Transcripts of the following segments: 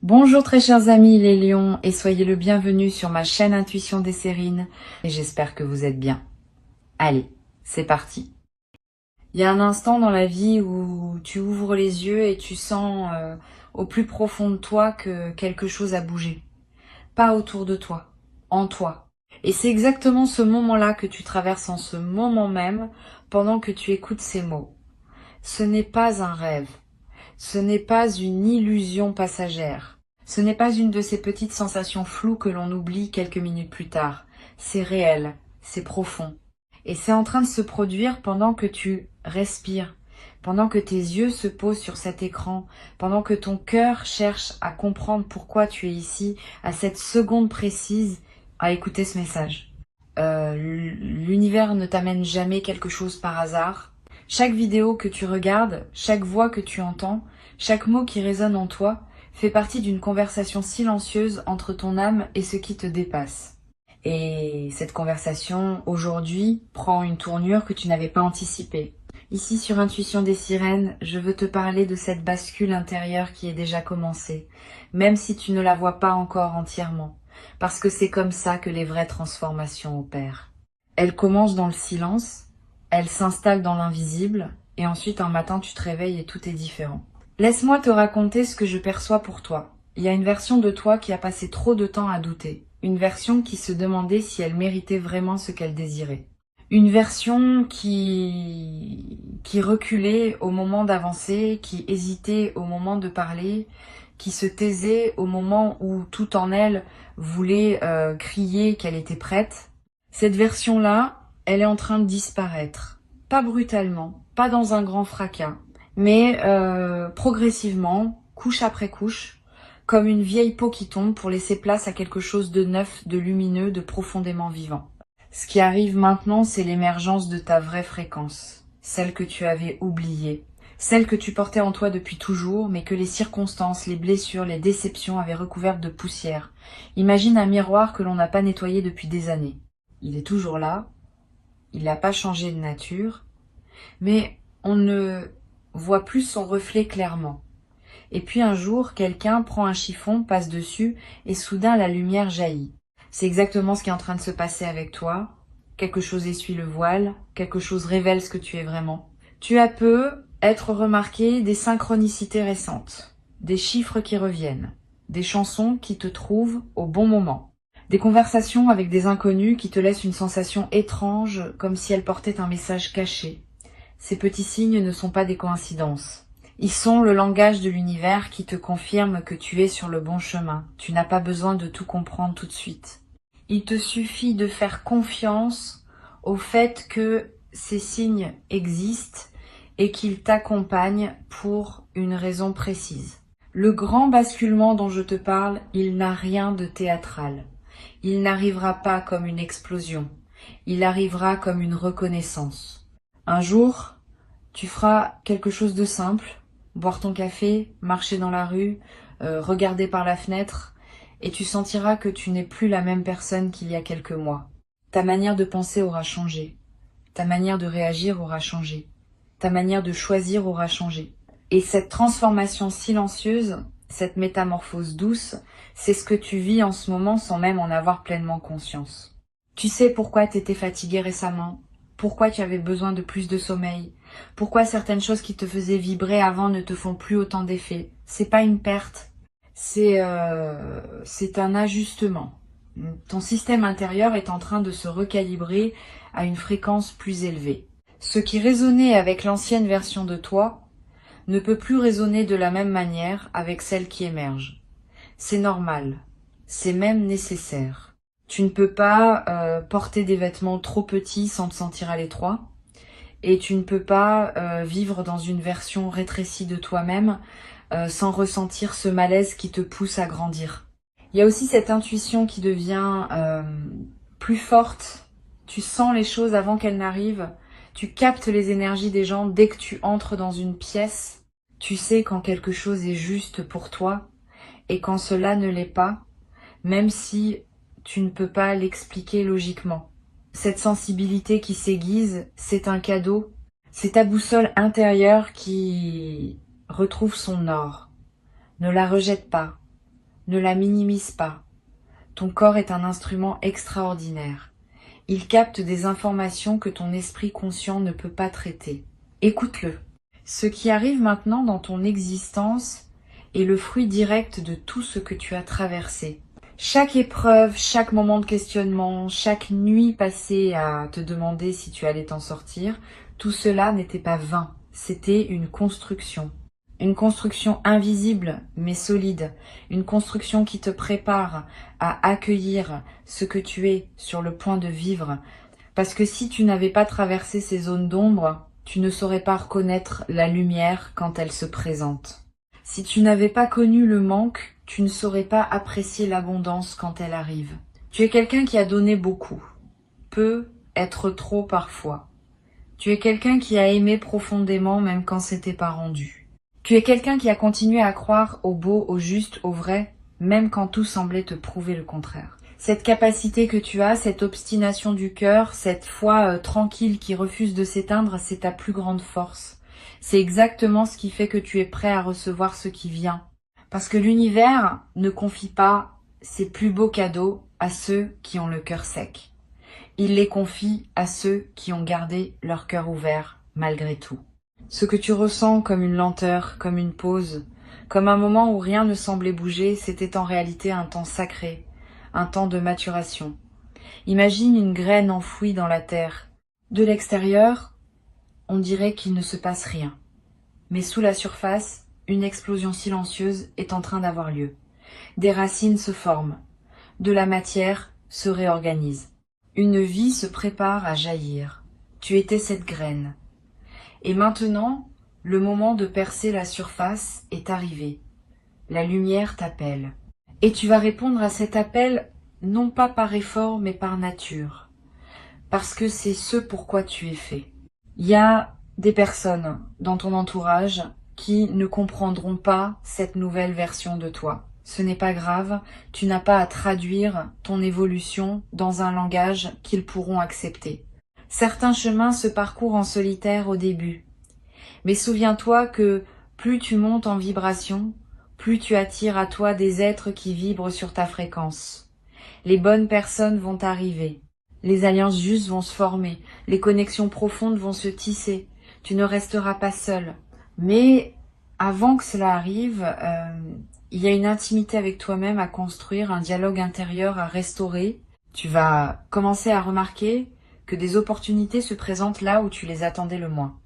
Bonjour très chers amis les lions et soyez le bienvenu sur ma chaîne Intuition des Sérines et j'espère que vous êtes bien. Allez, c'est parti. Il y a un instant dans la vie où tu ouvres les yeux et tu sens au plus profond de toi que quelque chose a bougé. Pas autour de toi, en toi. Et c'est exactement ce moment-là que tu traverses en ce moment même pendant que tu écoutes ces mots. Ce n'est pas un rêve. Ce n'est pas une illusion passagère. Ce n'est pas une de ces petites sensations floues que l'on oublie quelques minutes plus tard. C'est réel, c'est profond. Et c'est en train de se produire pendant que tu respires, pendant que tes yeux se posent sur cet écran, pendant que ton cœur cherche à comprendre pourquoi tu es ici, à cette seconde précise, à écouter ce message. L'univers ne t'amène jamais quelque chose par hasard. Chaque vidéo que tu regardes, chaque voix que tu entends, chaque mot qui résonne en toi, fait partie d'une conversation silencieuse entre ton âme et ce qui te dépasse. Et cette conversation, aujourd'hui, prend une tournure que tu n'avais pas anticipée. Ici, sur Intuition des Sirènes, je veux te parler de cette bascule intérieure qui est déjà commencée, même si tu ne la vois pas encore entièrement, parce que c'est comme ça que les vraies transformations opèrent. Elle commence dans le silence, elle s'installe dans l'invisible, et ensuite un matin tu te réveilles et tout est différent. Laisse-moi te raconter ce que je perçois pour toi. Il y a une version de toi qui a passé trop de temps à douter. Une version qui se demandait si elle méritait vraiment ce qu'elle désirait. Une version qui reculait au moment d'avancer, qui hésitait au moment de parler, qui se taisait au moment où tout en elle voulait crier qu'elle était prête. Cette version-là, elle est en train de disparaître. Pas brutalement, pas dans un grand fracas, mais progressivement, couche après couche, comme une vieille peau qui tombe pour laisser place à quelque chose de neuf, de lumineux, de profondément vivant. Ce qui arrive maintenant, c'est l'émergence de ta vraie fréquence, celle que tu avais oubliée, celle que tu portais en toi depuis toujours, mais que les circonstances, les blessures, les déceptions avaient recouverte de poussière. Imagine un miroir que l'on n'a pas nettoyé depuis des années. Il est toujours là, il n'a pas changé de nature, mais on ne voit plus son reflet clairement. Et puis un jour, quelqu'un prend un chiffon, passe dessus, et soudain la lumière jaillit. C'est exactement ce qui est en train de se passer avec toi. Quelque chose essuie le voile, quelque chose révèle ce que tu es vraiment. Tu as peu être remarqué des synchronicités récentes, des chiffres qui reviennent, des chansons qui te trouvent au bon moment, des conversations avec des inconnus qui te laissent une sensation étrange comme si elles portaient un message caché. Ces petits signes ne sont pas des coïncidences. Ils sont le langage de l'univers qui te confirme que tu es sur le bon chemin. Tu n'as pas besoin de tout comprendre tout de suite. Il te suffit de faire confiance au fait que ces signes existent et qu'ils t'accompagnent pour une raison précise. Le grand basculement dont je te parle, il n'a rien de théâtral. Il n'arrivera pas comme une explosion. Il arrivera comme une reconnaissance. Un jour, tu feras quelque chose de simple, boire ton café, marcher dans la rue, regarder par la fenêtre, et tu sentiras que tu n'es plus la même personne qu'il y a quelques mois. Ta manière de penser aura changé, ta manière de réagir aura changé, ta manière de choisir aura changé. Et cette transformation silencieuse, cette métamorphose douce, c'est ce que tu vis en ce moment sans même en avoir pleinement conscience. Tu sais pourquoi tu étais fatigué récemment, pourquoi tu avais besoin de plus de sommeil, pourquoi certaines choses qui te faisaient vibrer avant ne te font plus autant d'effet. C'est pas une perte, c'est un ajustement. Ton système intérieur est en train de se recalibrer à une fréquence plus élevée. Ce qui résonnait avec l'ancienne version de toi ne peut plus résonner de la même manière avec celle qui émerge. C'est normal, c'est même nécessaire. Tu ne peux pas porter des vêtements trop petits sans te sentir à l'étroit. Et tu ne peux pas vivre dans une version rétrécie de toi-même sans ressentir ce malaise qui te pousse à grandir. Il y a aussi cette intuition qui devient plus forte. Tu sens les choses avant qu'elles n'arrivent. Tu captes les énergies des gens dès que tu entres dans une pièce. Tu sais quand quelque chose est juste pour toi et quand cela ne l'est pas, même si tu ne peux pas l'expliquer logiquement. Cette sensibilité qui s'aiguise, c'est un cadeau. C'est ta boussole intérieure qui retrouve son or. Ne la rejette pas. Ne la minimise pas. Ton corps est un instrument extraordinaire. Il capte des informations que ton esprit conscient ne peut pas traiter. Écoute-le. Ce qui arrive maintenant dans ton existence est le fruit direct de tout ce que tu as traversé. Chaque épreuve, chaque moment de questionnement, chaque nuit passée à te demander si tu allais t'en sortir, tout cela n'était pas vain, c'était une construction. Une construction invisible mais solide, une construction qui te prépare à accueillir ce que tu es sur le point de vivre. Parce que si tu n'avais pas traversé ces zones d'ombre, tu ne saurais pas reconnaître la lumière quand elle se présente. Si tu n'avais pas connu le manque, tu ne saurais pas apprécier l'abondance quand elle arrive. Tu es quelqu'un qui a donné beaucoup, peut être trop parfois. Tu es quelqu'un qui a aimé profondément même quand c'était pas rendu. Tu es quelqu'un qui a continué à croire au beau, au juste, au vrai, même quand tout semblait te prouver le contraire. Cette capacité que tu as, cette obstination du cœur, cette foi tranquille qui refuse de s'éteindre, c'est ta plus grande force. C'est exactement ce qui fait que tu es prêt à recevoir ce qui vient. Parce que l'univers ne confie pas ses plus beaux cadeaux à ceux qui ont le cœur sec. Il les confie à ceux qui ont gardé leur cœur ouvert malgré tout. Ce que tu ressens comme une lenteur, comme une pause, comme un moment où rien ne semblait bouger, c'était en réalité un temps sacré, un temps de maturation. Imagine une graine enfouie dans la terre. De l'extérieur, on dirait qu'il ne se passe rien. Mais sous la surface, une explosion silencieuse est en train d'avoir lieu. Des racines se forment. De la matière se réorganise. Une vie se prépare à jaillir. Tu étais cette graine. Et maintenant, le moment de percer la surface est arrivé. La lumière t'appelle. Et tu vas répondre à cet appel non pas par effort mais par nature. Parce que c'est ce pourquoi tu es fait. Il y a des personnes dans ton entourage qui ne comprendront pas cette nouvelle version de toi. Ce n'est pas grave, tu n'as pas à traduire ton évolution dans un langage qu'ils pourront accepter. Certains chemins se parcourent en solitaire au début. Mais souviens-toi que plus tu montes en vibration, plus tu attires à toi des êtres qui vibrent sur ta fréquence. Les bonnes personnes vont arriver. Les alliances justes vont se former. Les connexions profondes vont se tisser. Tu ne resteras pas seul. Mais avant que cela arrive, il y a une intimité avec toi-même à construire, un dialogue intérieur à restaurer. Tu vas commencer à remarquer que des opportunités se présentent là où tu les attendais le moins.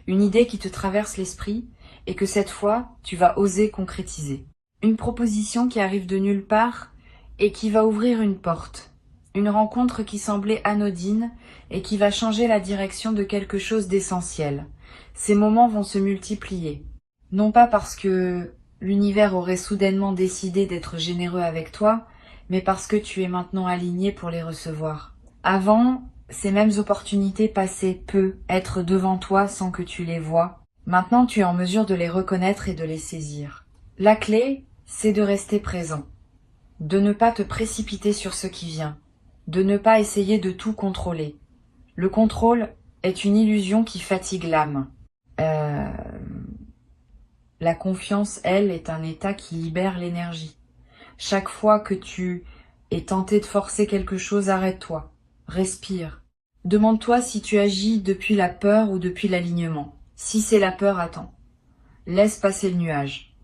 Une idée qui te traverse l'esprit et que cette fois, tu vas oser concrétiser. Une proposition qui arrive de nulle part et qui va ouvrir une porte. Une rencontre qui semblait anodine et qui va changer la direction de quelque chose d'essentiel. Ces moments vont se multiplier. Non pas parce que l'univers aurait soudainement décidé d'être généreux avec toi, mais parce que tu es maintenant aligné pour les recevoir. Avant, ces mêmes opportunités passaient peu, être devant toi sans que tu les vois. Maintenant, tu es en mesure de les reconnaître et de les saisir. La clé, c'est de rester présent, de ne pas te précipiter sur ce qui vient, de ne pas essayer de tout contrôler. Le contrôle est une illusion qui fatigue l'âme. La confiance, elle, est un état qui libère l'énergie. Chaque fois que tu es tenté de forcer quelque chose, arrête-toi, respire. Demande-toi si tu agis depuis la peur ou depuis l'alignement. Si c'est la peur, attends. Laisse passer le nuage.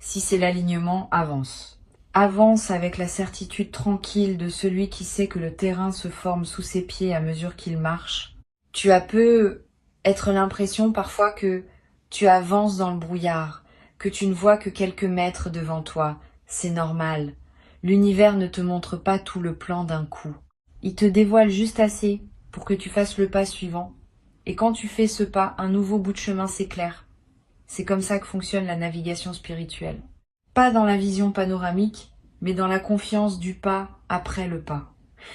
Si c'est l'alignement, avance. Avance avec la certitude tranquille de celui qui sait que le terrain se forme sous ses pieds à mesure qu'il marche. Tu as peu être l'impression parfois que tu avances dans le brouillard, que tu ne vois que quelques mètres devant toi. C'est normal. L'univers ne te montre pas tout le plan d'un coup. Il te dévoile juste assez pour que tu fasses le pas suivant. Et quand tu fais ce pas, un nouveau bout de chemin s'éclaire. C'est comme ça que fonctionne la navigation spirituelle. Pas dans la vision panoramique, mais dans la confiance du pas après le pas.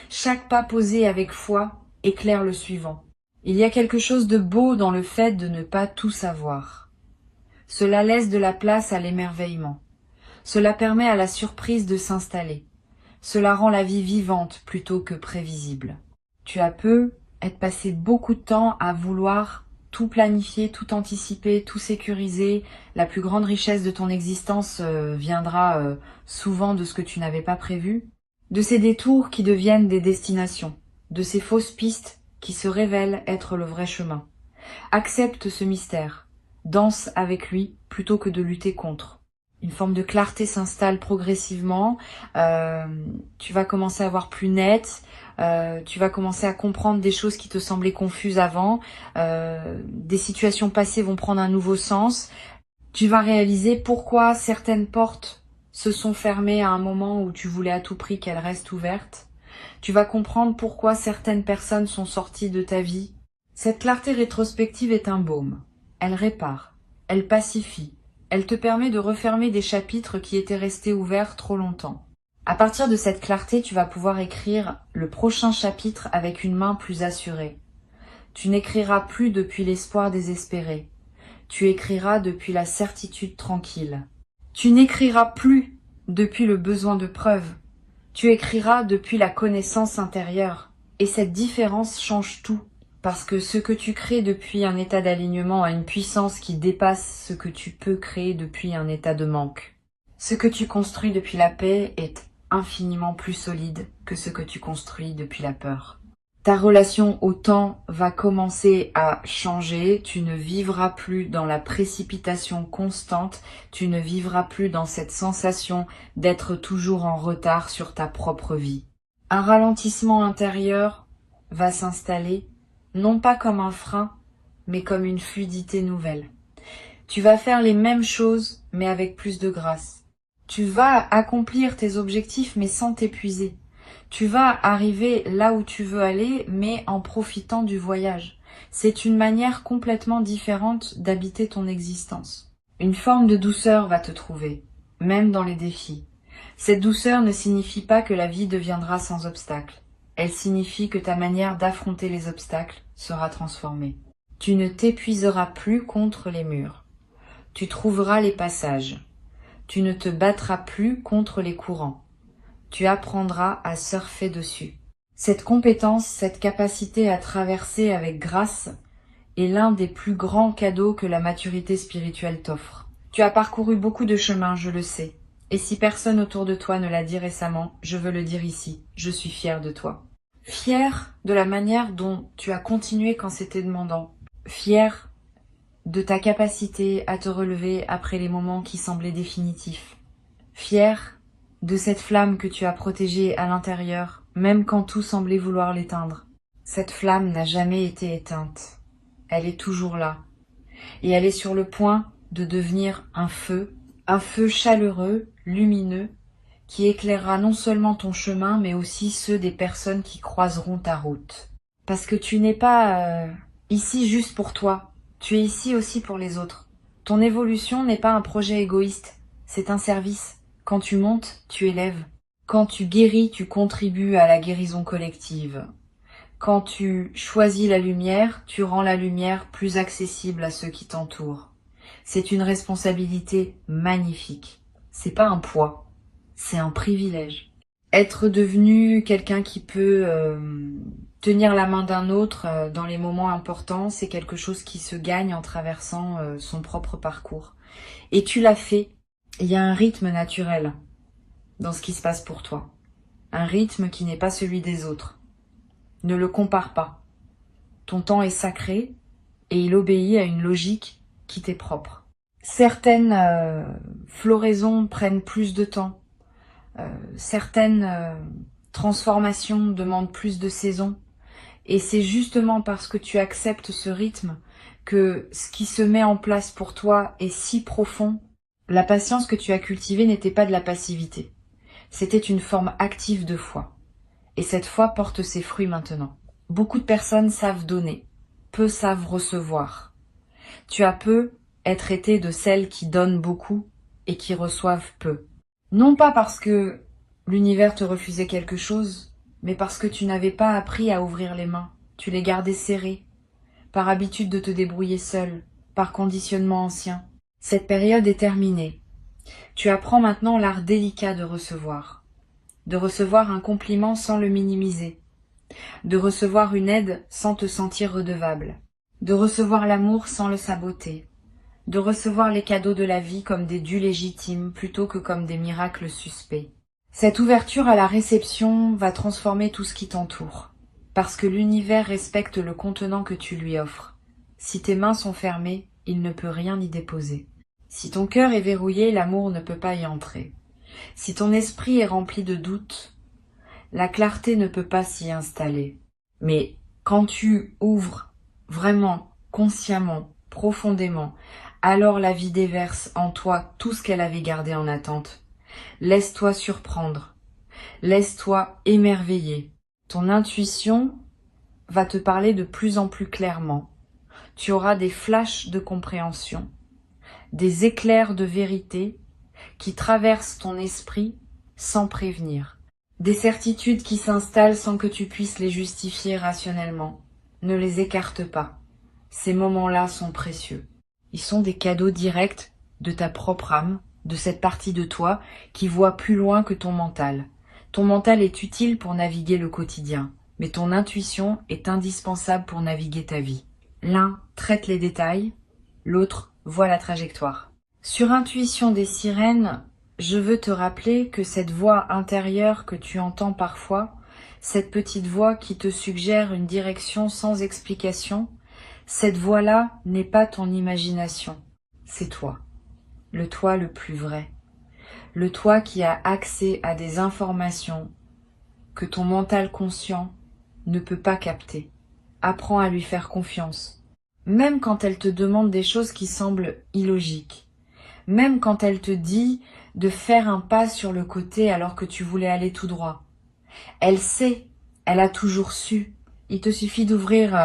Chaque pas posé avec foi éclaire le suivant. Il y a quelque chose de beau dans le fait de ne pas tout savoir. Cela laisse de la place à l'émerveillement. Cela permet à la surprise de s'installer. Cela rend la vie vivante plutôt que prévisible. Tu as peu être passé beaucoup de temps à vouloir tout planifier, tout anticiper, tout sécuriser. La plus grande richesse de ton existence viendra souvent de ce que tu n'avais pas prévu. De ces détours qui deviennent des destinations. De ces fausses pistes qui se révèlent être le vrai chemin. Accepte ce mystère. Danse avec lui plutôt que de lutter contre. Une forme de clarté s'installe progressivement. Tu vas commencer à voir plus net. Tu vas commencer à comprendre des choses qui te semblaient confuses avant. Des situations passées vont prendre un nouveau sens. Tu vas réaliser pourquoi certaines portes se sont fermées à un moment où tu voulais à tout prix qu'elles restent ouvertes. Tu vas comprendre pourquoi certaines personnes sont sorties de ta vie. Cette clarté rétrospective est un baume. Elle répare, elle pacifie, elle te permet de refermer des chapitres qui étaient restés ouverts trop longtemps. À partir de cette clarté, tu vas pouvoir écrire le prochain chapitre avec une main plus assurée. Tu n'écriras plus depuis l'espoir désespéré. Tu écriras depuis la certitude tranquille. Tu n'écriras plus depuis le besoin de preuve. Tu écriras depuis la connaissance intérieure. Et cette différence change tout. Parce que ce que tu crées depuis un état d'alignement a une puissance qui dépasse ce que tu peux créer depuis un état de manque. Ce que tu construis depuis la paix est infiniment plus solide que ce que tu construis depuis la peur. Ta relation au temps va commencer à changer, tu ne vivras plus dans la précipitation constante, tu ne vivras plus dans cette sensation d'être toujours en retard sur ta propre vie. Un ralentissement intérieur va s'installer, non pas comme un frein, mais comme une fluidité nouvelle. Tu vas faire les mêmes choses, mais avec plus de grâce. Tu vas accomplir tes objectifs, mais sans t'épuiser. Tu vas arriver là où tu veux aller, mais en profitant du voyage. C'est une manière complètement différente d'habiter ton existence. Une forme de douceur va te trouver, même dans les défis. Cette douceur ne signifie pas que la vie deviendra sans obstacles. Elle signifie que ta manière d'affronter les obstacles sera transformée. Tu ne t'épuiseras plus contre les murs. Tu trouveras les passages. Tu ne te battras plus contre les courants. Tu apprendras à surfer dessus. Cette compétence, cette capacité à traverser avec grâce est l'un des plus grands cadeaux que la maturité spirituelle t'offre. Tu as parcouru beaucoup de chemins, je le sais. Et si personne autour de toi ne l'a dit récemment, je veux le dire ici. Je suis fière de toi. Fière de la manière dont tu as continué quand c'était demandant. Fière de ta capacité à te relever après les moments qui semblaient définitifs. Fière de cette flamme que tu as protégée à l'intérieur, même quand tout semblait vouloir l'éteindre. Cette flamme n'a jamais été éteinte. Elle est toujours là. Et elle est sur le point de devenir un feu chaleureux, lumineux, qui éclairera non seulement ton chemin, mais aussi ceux des personnes qui croiseront ta route. Parce que tu n'es pas ici juste pour toi, tu es ici aussi pour les autres. Ton évolution n'est pas un projet égoïste, c'est un service. Quand tu montes, tu élèves. Quand tu guéris, tu contribues à la guérison collective. Quand tu choisis la lumière, tu rends la lumière plus accessible à ceux qui t'entourent. C'est une responsabilité magnifique. C'est pas un poids. C'est un privilège. Être devenu quelqu'un qui peut tenir la main d'un autre dans les moments importants, c'est quelque chose qui se gagne en traversant son propre parcours. Et tu l'as fait. Il y a un rythme naturel dans ce qui se passe pour toi. Un rythme qui n'est pas celui des autres. Ne le compare pas. Ton temps est sacré et il obéit à une logique qui t'est propre. Certaines floraisons prennent plus de temps. Certaines transformations demandent plus de saisons. Et c'est justement parce que tu acceptes ce rythme que ce qui se met en place pour toi est si profond. La patience que tu as cultivée n'était pas de la passivité. C'était une forme active de foi. Et cette foi porte ses fruits maintenant. Beaucoup de personnes savent donner, peu savent recevoir. Tu as peu être été de celles qui donnent beaucoup et qui reçoivent peu. Non pas parce que l'univers te refusait quelque chose, mais parce que tu n'avais pas appris à ouvrir les mains. Tu les gardais serrées, par habitude de te débrouiller seule, par conditionnement ancien. Cette période est terminée. Tu apprends maintenant l'art délicat de recevoir un compliment sans le minimiser, de recevoir une aide sans te sentir redevable. de recevoir l'amour sans le saboter, de recevoir les cadeaux de la vie comme des dus légitimes plutôt que comme des miracles suspects. Cette ouverture à la réception va transformer tout ce qui t'entoure, parce que l'univers respecte le contenant que tu lui offres. Si tes mains sont fermées, il ne peut rien y déposer. Si ton cœur est verrouillé, l'amour ne peut pas y entrer. Si ton esprit est rempli de doutes, la clarté ne peut pas s'y installer. Mais quand tu ouvres vraiment, consciemment, profondément, alors la vie déverse en toi tout ce qu'elle avait gardé en attente. Laisse-toi surprendre, laisse-toi émerveiller. Ton intuition va te parler de plus en plus clairement. Tu auras des flashs de compréhension, des éclairs de vérité qui traversent ton esprit sans prévenir. Des certitudes qui s'installent sans que tu puisses les justifier rationnellement. Ne les écarte pas. Ces moments-là sont précieux. Ils sont des cadeaux directs de ta propre âme, de cette partie de toi qui voit plus loin que ton mental. Ton mental est utile pour naviguer le quotidien, mais ton intuition est indispensable pour naviguer ta vie. L'un traite les détails, l'autre voit la trajectoire. Sur Intuition des sirènes, je veux te rappeler que cette voix intérieure que tu entends parfois, cette petite voix qui te suggère une direction sans explication, cette voix-là n'est pas ton imagination, c'est toi. Le toi le plus vrai. Le toi qui a accès à des informations que ton mental conscient ne peut pas capter. Apprends à lui faire confiance. Même quand elle te demande des choses qui semblent illogiques. Même quand elle te dit de faire un pas sur le côté alors que tu voulais aller tout droit. Elle sait, elle a toujours su. Il te suffit d'ouvrir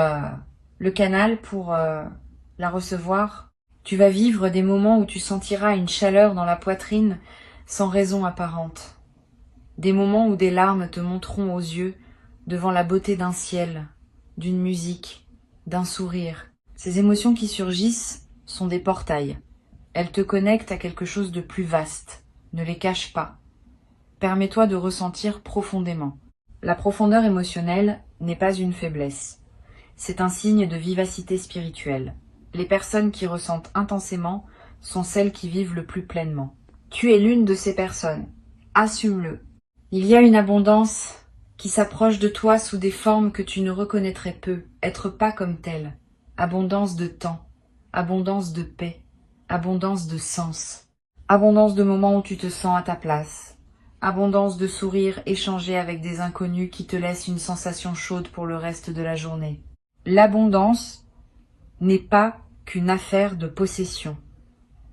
le canal pour la recevoir. Tu vas vivre des moments où tu sentiras une chaleur dans la poitrine sans raison apparente. Des moments où des larmes te monteront aux yeux devant la beauté d'un ciel, d'une musique, d'un sourire. Ces émotions qui surgissent sont des portails. Elles te connectent à quelque chose de plus vaste. Ne les cache pas. Permets-toi de ressentir profondément. La profondeur émotionnelle n'est pas une faiblesse. C'est un signe de vivacité spirituelle. Les personnes qui ressentent intensément sont celles qui vivent le plus pleinement. Tu es l'une de ces personnes. Assume-le. Il y a une abondance qui s'approche de toi sous des formes que tu ne reconnaîtrais peu, être pas comme telle. Abondance de temps, abondance de paix, abondance de sens, abondance de moments où tu te sens à ta place, abondance de sourires échangés avec des inconnus qui te laissent une sensation chaude pour le reste de la journée. L'abondance n'est pas qu'une affaire de possession.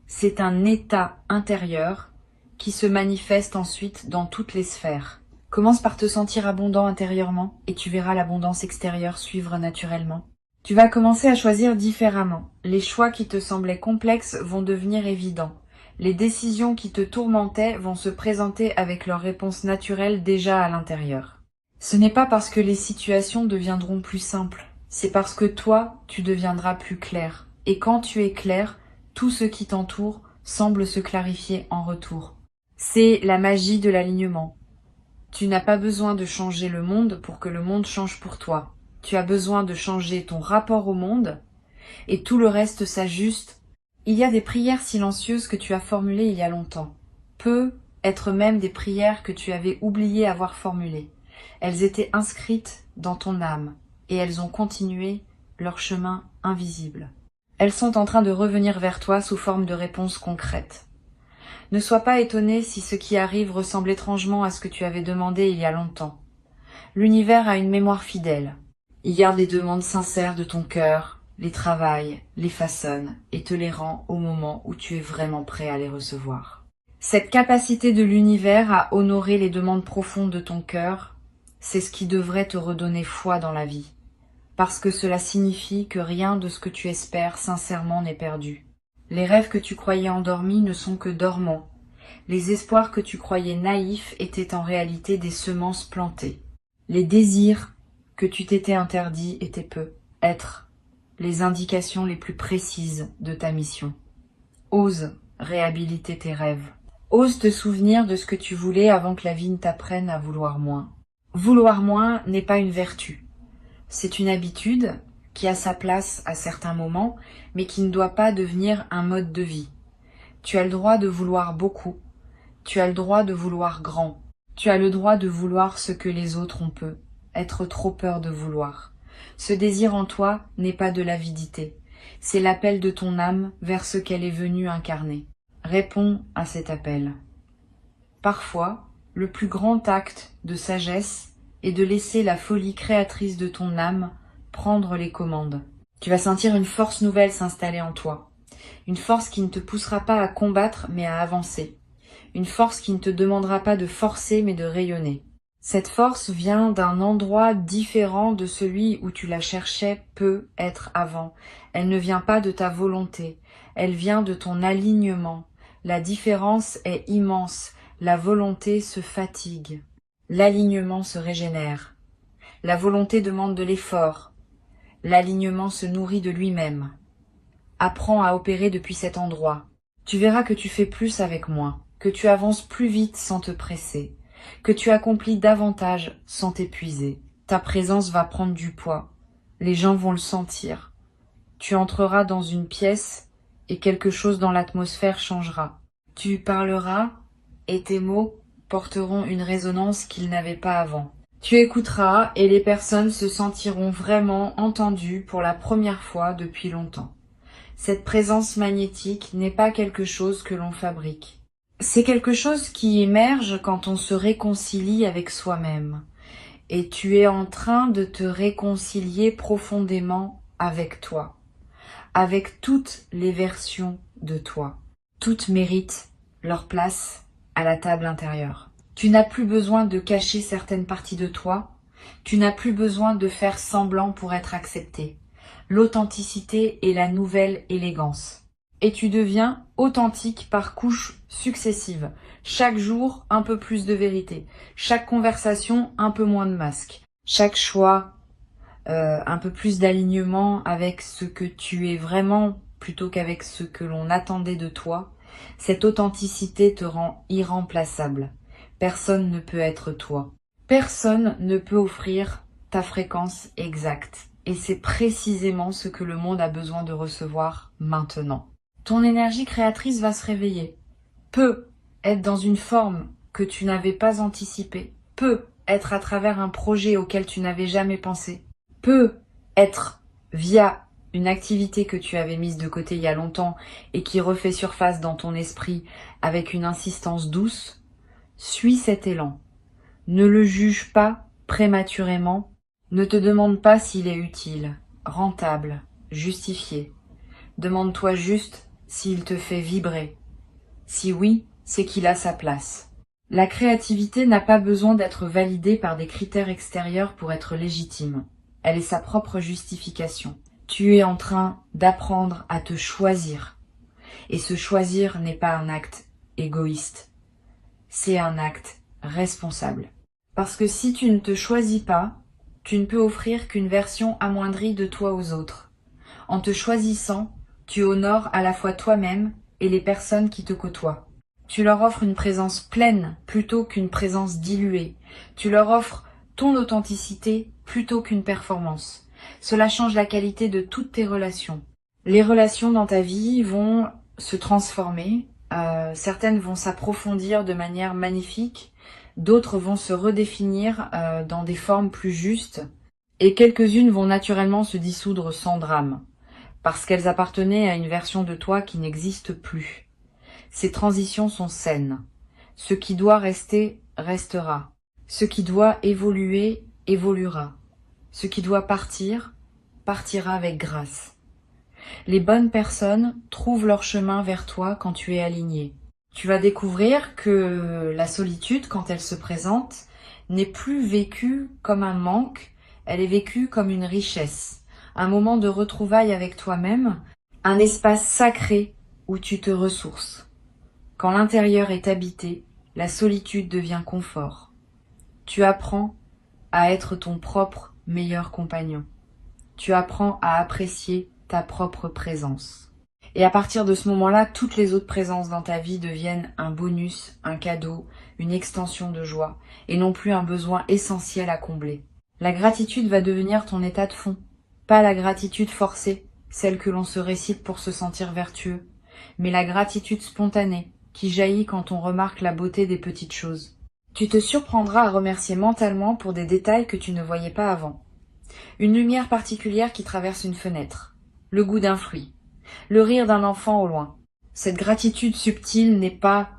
C'est un état intérieur qui se manifeste ensuite dans toutes les sphères. Commence par te sentir abondant intérieurement et tu verras l'abondance extérieure suivre naturellement. Tu vas commencer à choisir différemment. Les choix qui te semblaient complexes vont devenir évidents. Les décisions qui te tourmentaient vont se présenter avec leur réponse naturelle déjà à l'intérieur. Ce n'est pas parce que les situations deviendront plus simples, c'est parce que toi, tu deviendras plus clair. Et quand tu es clair, tout ce qui t'entoure semble se clarifier en retour. C'est la magie de l'alignement. Tu n'as pas besoin de changer le monde pour que le monde change pour toi. Tu as besoin de changer ton rapport au monde et tout le reste s'ajuste. Il y a des prières silencieuses que tu as formulées il y a longtemps. Peut être même des prières que tu avais oublié avoir formulées. Elles étaient inscrites dans ton âme et elles ont continué leur chemin invisible. Elles sont en train de revenir vers toi sous forme de réponses concrètes. Ne sois pas étonné si ce qui arrive ressemble étrangement à ce que tu avais demandé il y a longtemps. L'univers a une mémoire fidèle. Il garde les demandes sincères de ton cœur, les travaille, les façonne et te les rend au moment où tu es vraiment prêt à les recevoir. Cette capacité de l'univers à honorer les demandes profondes de ton cœur, c'est ce qui devrait te redonner foi dans la vie, parce que cela signifie que rien de ce que tu espères sincèrement n'est perdu. Les rêves que tu croyais endormis ne sont que dormants. Les espoirs que tu croyais naïfs étaient en réalité des semences plantées. Les désirs que tu t'étais interdits étaient peu. Être les indications les plus précises de ta mission. Ose réhabiliter tes rêves. Ose te souvenir de ce que tu voulais avant que la vie ne t'apprenne à vouloir moins. Vouloir moins n'est pas une vertu. C'est une habitude qui a sa place à certains moments, mais qui ne doit pas devenir un mode de vie. Tu as le droit de vouloir beaucoup. Tu as le droit de vouloir grand. Tu as le droit de vouloir ce que les autres ont peu. Être trop peur de vouloir. Ce désir en toi n'est pas de l'avidité. C'est l'appel de ton âme vers ce qu'elle est venue incarner. Réponds à cet appel. Parfois, le plus grand acte de sagesse est de laisser la folie créatrice de ton âme prendre les commandes. Tu vas sentir une force nouvelle s'installer en toi. Une force qui ne te poussera pas à combattre mais à avancer. Une force qui ne te demandera pas de forcer mais de rayonner. Cette force vient d'un endroit différent de celui où tu la cherchais peut être avant. Elle ne vient pas de ta volonté, elle vient de ton alignement. La différence est immense, la volonté se fatigue. L'alignement se régénère. La volonté demande de l'effort. L'alignement se nourrit de lui-même. Apprends à opérer depuis cet endroit. Tu verras que tu fais plus avec moins, que tu avances plus vite sans te presser, que tu accomplis davantage sans t'épuiser. Ta présence va prendre du poids. Les gens vont le sentir. Tu entreras dans une pièce et quelque chose dans l'atmosphère changera. Tu parleras et tes mots porteront une résonance qu'ils n'avaient pas avant. Tu écouteras et les personnes se sentiront vraiment entendues pour la première fois depuis longtemps. Cette présence magnétique n'est pas quelque chose que l'on fabrique. C'est quelque chose qui émerge quand on se réconcilie avec soi-même. Et tu es en train de te réconcilier profondément avec toi, avec toutes les versions de toi. Toutes méritent leur place à la table intérieure. Tu n'as plus besoin de cacher certaines parties de toi, tu n'as plus besoin de faire semblant pour être accepté. L'authenticité est la nouvelle élégance. Et tu deviens authentique par couches successives. Chaque jour, un peu plus de vérité. Chaque conversation, un peu moins de masque. Chaque choix, un peu plus d'alignement avec ce que tu es vraiment plutôt qu'avec ce que l'on attendait de toi. Cette authenticité te rend irremplaçable. Personne ne peut être toi. Personne ne peut offrir ta fréquence exacte. Et c'est précisément ce que le monde a besoin de recevoir maintenant. Ton énergie créatrice va se réveiller. Peut être dans une forme que tu n'avais pas anticipée. Peut être à travers un projet auquel tu n'avais jamais pensé. Peut être via une activité que tu avais mise de côté il y a longtemps et qui refait surface dans ton esprit avec une insistance douce. Suis cet élan. Ne le juge pas prématurément. Ne te demande pas s'il est utile, rentable, justifié. Demande-toi juste s'il te fait vibrer. Si oui, c'est qu'il a sa place. La créativité n'a pas besoin d'être validée par des critères extérieurs pour être légitime. Elle est sa propre justification. Tu es en train d'apprendre à te choisir. Et se choisir n'est pas un acte égoïste. C'est un acte responsable. Parce que si tu ne te choisis pas, tu ne peux offrir qu'une version amoindrie de toi aux autres. En te choisissant, tu honores à la fois toi-même et les personnes qui te côtoient. Tu leur offres une présence pleine plutôt qu'une présence diluée. Tu leur offres ton authenticité plutôt qu'une performance. Cela change la qualité de toutes tes relations. Les relations dans ta vie vont se transformer. Certaines vont s'approfondir de manière magnifique. D'autres vont se redéfinir dans des formes plus justes. Et quelques-unes vont naturellement se dissoudre sans drame. Parce qu'elles appartenaient à une version de toi qui n'existe plus. Ces transitions sont saines. Ce qui doit rester, restera. Ce qui doit évoluer, évoluera. Ce qui doit partir, partira avec grâce. Les bonnes personnes trouvent leur chemin vers toi quand tu es aligné. Tu vas découvrir que la solitude, quand elle se présente, n'est plus vécue comme un manque, elle est vécue comme une richesse, un moment de retrouvailles avec toi-même, un espace sacré où tu te ressources. Quand l'intérieur est habité, la solitude devient confort. Tu apprends à être ton propre meilleur compagnon. Tu apprends à apprécier ta propre présence. Et à partir de ce moment-là, toutes les autres présences dans ta vie deviennent un bonus, un cadeau, une extension de joie, et non plus un besoin essentiel à combler. La gratitude va devenir ton état de fond. Pas la gratitude forcée, celle que l'on se récite pour se sentir vertueux, mais la gratitude spontanée, qui jaillit quand on remarque la beauté des petites choses. Tu te surprendras à remercier mentalement pour des détails que tu ne voyais pas avant. Une lumière particulière qui traverse une fenêtre, le goût d'un fruit, le rire d'un enfant au loin. Cette gratitude subtile n'est pas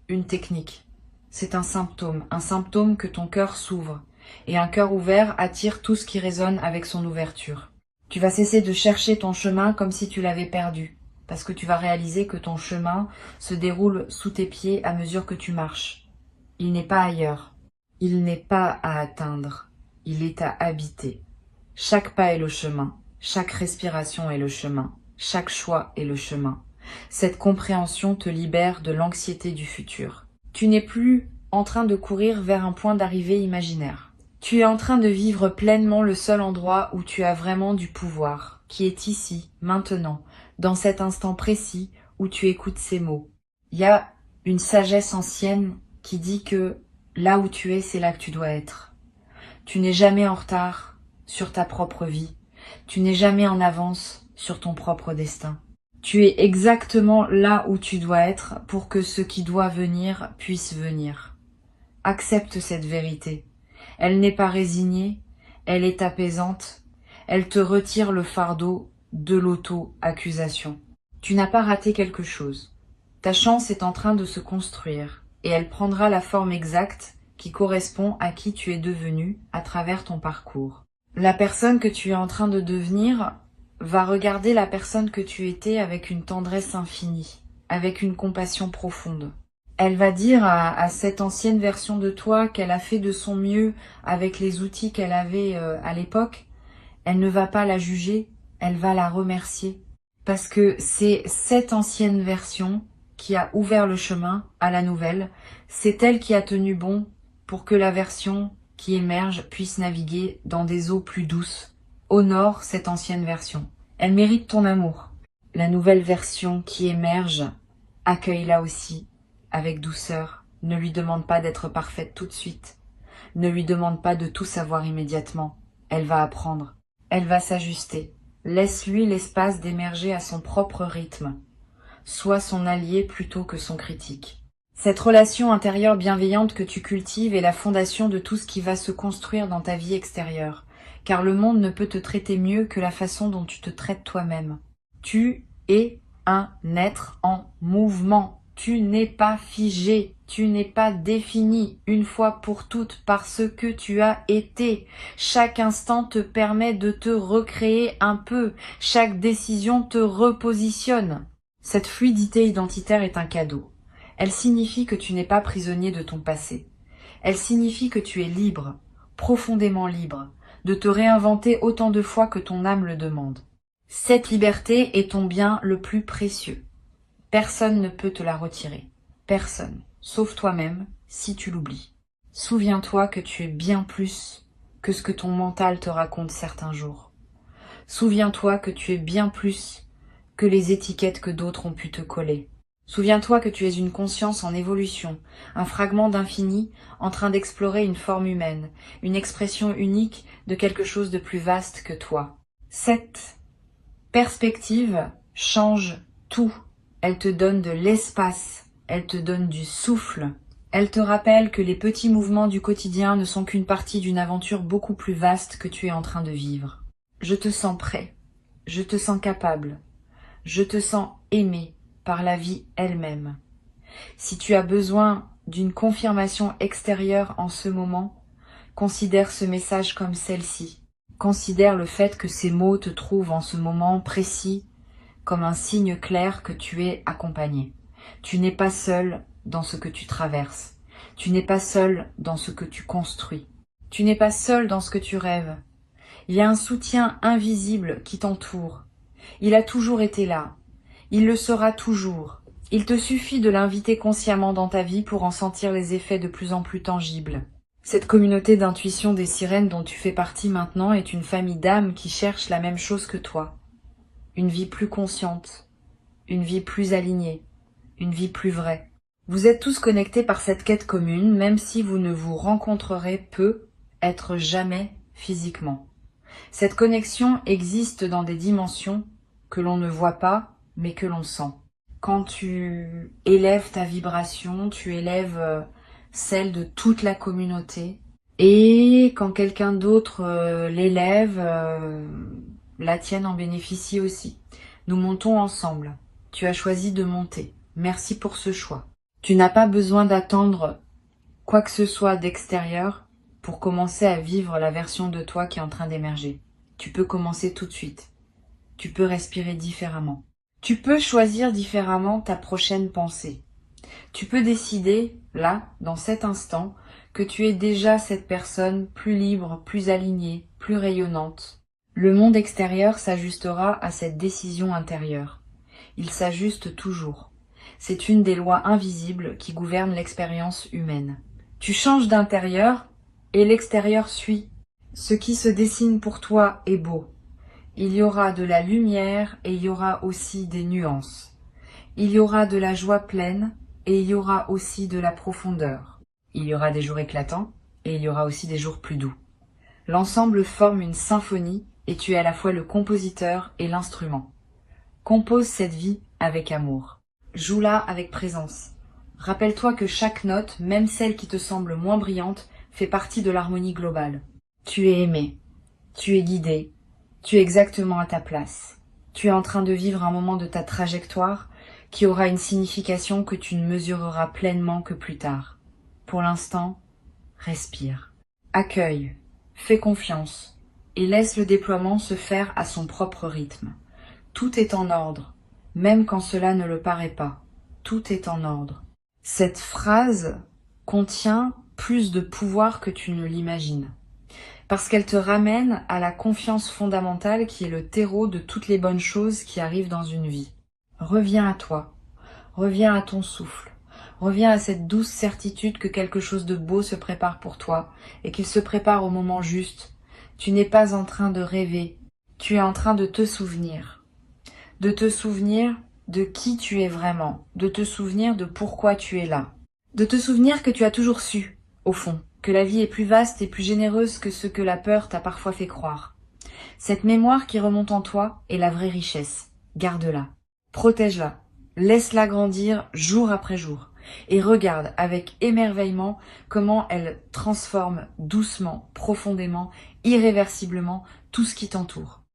une technique. C'est un symptôme que ton cœur s'ouvre, et un cœur ouvert attire tout ce qui résonne avec son ouverture. Tu vas cesser de chercher ton chemin comme si tu l'avais perdu, parce que tu vas réaliser que ton chemin se déroule sous tes pieds à mesure que tu marches. Il n'est pas ailleurs, il n'est pas à atteindre, il est à habiter. Chaque pas est le chemin, chaque respiration est le chemin, chaque choix est le chemin. Cette compréhension te libère de l'anxiété du futur. Tu n'es plus en train de courir vers un point d'arrivée imaginaire. Tu es en train de vivre pleinement le seul endroit où tu as vraiment du pouvoir, qui est ici, maintenant, dans cet instant précis où tu écoutes ces mots. Il y a une sagesse ancienne qui dit que là où tu es, c'est là que tu dois être. Tu n'es jamais en retard sur ta propre vie. Tu n'es jamais en avance sur ton propre destin. Tu es exactement là où tu dois être pour que ce qui doit venir puisse venir. Accepte cette vérité. Elle n'est pas résignée, elle est apaisante, elle te retire le fardeau de l'auto-accusation. Tu n'as pas raté quelque chose. Ta chance est en train de se construire et elle prendra la forme exacte qui correspond à qui tu es devenu à travers ton parcours. La personne que tu es en train de devenir va regarder la personne que tu étais avec une tendresse infinie, avec une compassion profonde. Elle va dire à cette ancienne version de toi qu'elle a fait de son mieux avec les outils qu'elle avait à l'époque. Elle ne va pas la juger, elle va la remercier. Parce que c'est cette ancienne version qui a ouvert le chemin à la nouvelle. C'est elle qui a tenu bon pour que la version qui émerge puisse naviguer dans des eaux plus douces. Honore cette ancienne version. Elle mérite ton amour. La nouvelle version qui émerge, accueille-la aussi avec douceur. Ne lui demande pas d'être parfaite tout de suite. Ne lui demande pas de tout savoir immédiatement. Elle va apprendre. Elle va s'ajuster. Laisse-lui l'espace d'émerger à son propre rythme. Sois son allié plutôt que son critique. Cette relation intérieure bienveillante que tu cultives est la fondation de tout ce qui va se construire dans ta vie extérieure, car le monde ne peut te traiter mieux que la façon dont tu te traites toi-même. Tu es un être en mouvement. Tu n'es pas figé, tu n'es pas défini une fois pour toutes par ce que tu as été. Chaque instant te permet de te recréer un peu, chaque décision te repositionne. Cette fluidité identitaire est un cadeau. Elle signifie que tu n'es pas prisonnier de ton passé. Elle signifie que tu es libre, profondément libre, de te réinventer autant de fois que ton âme le demande. Cette liberté est ton bien le plus précieux. Personne ne peut te la retirer. Personne, sauf toi-même, si tu l'oublies. Souviens-toi que tu es bien plus que ce que ton mental te raconte certains jours. Souviens-toi que tu es bien plus que les étiquettes que d'autres ont pu te coller. Souviens-toi que tu es une conscience en évolution, un fragment d'infini en train d'explorer une forme humaine, une expression unique de quelque chose de plus vaste que toi. Cette perspective change tout. Elle te donne de l'espace, elle te donne du souffle. Elle te rappelle que les petits mouvements du quotidien ne sont qu'une partie d'une aventure beaucoup plus vaste que tu es en train de vivre. Je te sens prêt, je te sens capable, je te sens aimé par la vie elle-même. Si tu as besoin d'une confirmation extérieure en ce moment, considère ce message comme celle-ci. Considère le fait que ces mots te trouvent en ce moment précis comme un signe clair que tu es accompagné. Tu n'es pas seul dans ce que tu traverses. Tu n'es pas seul dans ce que tu construis. Tu n'es pas seul dans ce que tu rêves. Il y a un soutien invisible qui t'entoure. Il a toujours été là. Il le sera toujours. Il te suffit de l'inviter consciemment dans ta vie pour en sentir les effets de plus en plus tangibles. Cette communauté d'intuition des sirènes dont tu fais partie maintenant est une famille d'âmes qui cherchent la même chose que toi. Une vie plus consciente, une vie plus alignée, une vie plus vraie. Vous êtes tous connectés par cette quête commune, même si vous ne vous rencontrerez peu, être jamais physiquement. Cette connexion existe dans des dimensions que l'on ne voit pas, mais que l'on sent. Quand tu élèves ta vibration, tu élèves celle de toute la communauté. Et quand quelqu'un d'autre l'élève, la tienne en bénéficie aussi. Nous montons ensemble. Tu as choisi de monter. Merci pour ce choix. Tu n'as pas besoin d'attendre quoi que ce soit d'extérieur pour commencer à vivre la version de toi qui est en train d'émerger. Tu peux commencer tout de suite. Tu peux respirer différemment. Tu peux choisir différemment ta prochaine pensée. Tu peux décider, là, dans cet instant, que tu es déjà cette personne plus libre, plus alignée, plus rayonnante. Le monde extérieur s'ajustera à cette décision intérieure. Il s'ajuste toujours. C'est une des lois invisibles qui gouvernent l'expérience humaine. Tu changes d'intérieur et l'extérieur suit. Ce qui se dessine pour toi est beau. Il y aura de la lumière et il y aura aussi des nuances. Il y aura de la joie pleine et il y aura aussi de la profondeur. Il y aura des jours éclatants et il y aura aussi des jours plus doux. L'ensemble forme une symphonie et tu es à la fois le compositeur et l'instrument. Compose cette vie avec amour. Joue-la avec présence. Rappelle-toi que chaque note, même celle qui te semble moins brillante, fait partie de l'harmonie globale. Tu es aimé, tu es guidé, tu es exactement à ta place. Tu es en train de vivre un moment de ta trajectoire qui aura une signification que tu ne mesureras pleinement que plus tard. Pour l'instant, respire. Accueille, fais confiance et laisse le déploiement se faire à son propre rythme. Tout est en ordre, même quand cela ne le paraît pas. Tout est en ordre. Cette phrase contient plus de pouvoir que tu ne l'imagines. Parce qu'elle te ramène à la confiance fondamentale qui est le terreau de toutes les bonnes choses qui arrivent dans une vie. Reviens à toi, reviens à ton souffle, reviens à cette douce certitude que quelque chose de beau se prépare pour toi et qu'il se prépare au moment juste. Tu n'es pas en train de rêver, tu es en train de te souvenir. De te souvenir de qui tu es vraiment, de te souvenir de pourquoi tu es là. De te souvenir que tu as toujours su, au fond, que la vie est plus vaste et plus généreuse que ce que la peur t'a parfois fait croire. Cette mémoire qui remonte en toi est la vraie richesse. Garde-la, protège-la, laisse-la grandir jour après jour et regarde avec émerveillement comment elle transforme doucement, profondément, irréversiblement tout ce qui t'entoure.